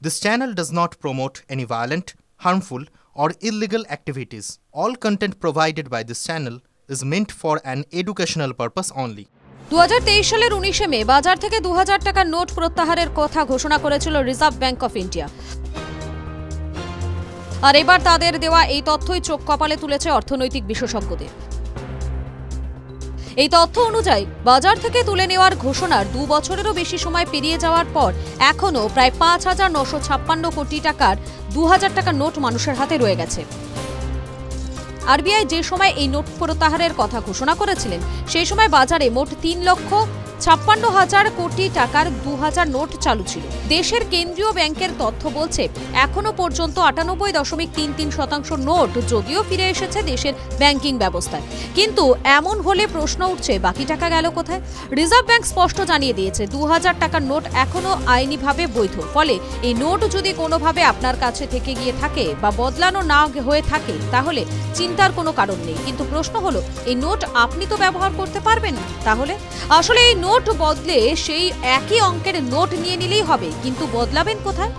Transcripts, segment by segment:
This channel does not promote any violent, harmful, or illegal activities. All content provided by this channel is meant for an educational purpose only. 2023 সালের 19 মে বাজার থেকে 2000 টাকার note প্রত্যাহারের কথা ঘোষণা করেছিল reserve bank of India. আর এবার তাদের দেওয়া এই তথ্যই চোখ কপালে তুলেছে অর্থনৈতিক বিশেষজ্ঞদের। এই তথ্য অনুযায়ী বাজার থেকে তুলে নেওয়ার ঘোষণার 2 বছরেরও বেশি সময় পেরিয়ে যাওয়ার পর এখনো প্রায় 5,956 কোটি টাকার 2000 টাকার নোট মানুষের হাতে রয়ে গেছে। আরবিআই যে সময় এই নোট প্রত্যাহারের কথা ঘোষণা করেছিলেন সেই সময় বাজারে মোট 3,56,000 কোটি টাকার 2000 নোট চালু ছিল। দেশের কেন্দ্রীয় ব্যাংকের তথ্য বলছে এখনো পর্যন্ত 98.33% নোট যদিও ফিরে এসেছে দেশের ব্যাংকিং ব্যবস্থায়, কিন্তু এমন হলে প্রশ্ন উঠছে বাকি টাকা গেল কোথায়? রিজার্ভ ব্যাংক স্পষ্ট জানিয়ে দিয়েছে 2000 টাকার নোট এখনো আইনিভাবে বৈধ। ফলে এই নোট যদি কোনোভাবে আপনার কাছে থেকে গিয়ে থাকে বা বদলানো না হয়ে থাকে তাহলে চিন্তার কোনো কারণ নেই। কিন্তু প্রশ্ন হলো এই নোট আপনি তো ব্যবহার করতে পারবেন না, তাহলে আসলে এই নোট বদলে সেই একই অঙ্কের নোট নিয়ে নিলেই হবে, কিন্তু বদলাবেন কোথায়?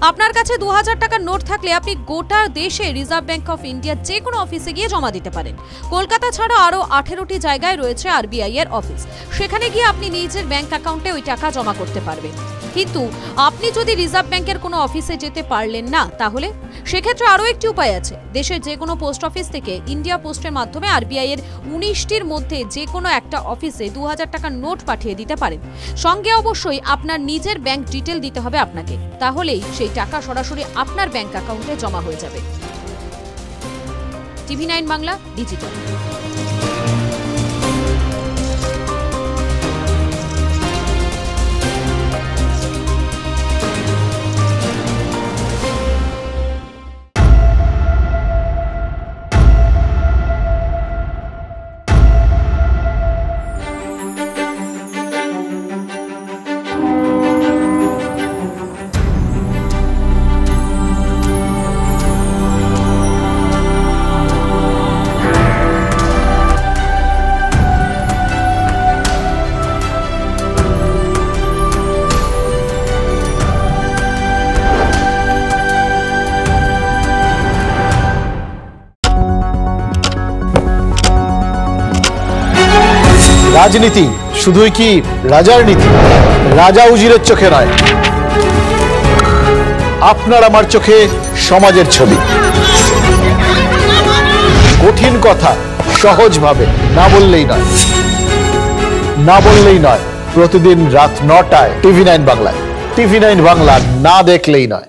আপনার কাছে 2000 টাকার নোট থাকলে আপনি গোটা দেশে রিজার্ভ ব্যাংক অফ ইন্ডিয়া যে কোনো অফিসে গিয়ে জমা দিতে পারেন। কলকাতা ছাড়া আরও 18টি জায়গায় রয়েছে আরবিআই এর অফিস, সেখানে গিয়ে আপনি নিজের ব্যাংক অ্যাকাউন্টে ওই টাকা জমা করতে পারবেন। কিন্তু আপনি যদি রিজার্ভ ব্যাংকের কোনো অফিসে যেতে পারলেন না, তাহলে সেক্ষেত্রে আরও একটি উপায় আছে। দেশের যে কোনো পোস্ট অফিস থেকে ইন্ডিয়া পোস্টের মাধ্যমে আরবিআই এর 19টির মধ্যে যে কোনো একটা অফিসে 2000 টাকার নোট পাঠিয়ে দিতে পারেন। সঙ্গে অবশ্যই আপনার নিজের ব্যাংক ডিটেল দিতে হবে আপনাকে, তাহলেই সেই টাকা সরাসরি আপনার ব্যাংক অ্যাকাউন্টে জমা হয়ে যাবে। TV9 Bangla digital. রাজনীতি শুধুই কি রাজার নীতি? রাজা উজিরের চোখে নয়, আপনার আমার চোখে সমাজের ছবি। কঠিন কথা সহজভাবে না বললেই নয়। প্রতিদিন রাত 9টায় TV9 বাংলায়। TV9 বাংলা না দেখলেই নয়।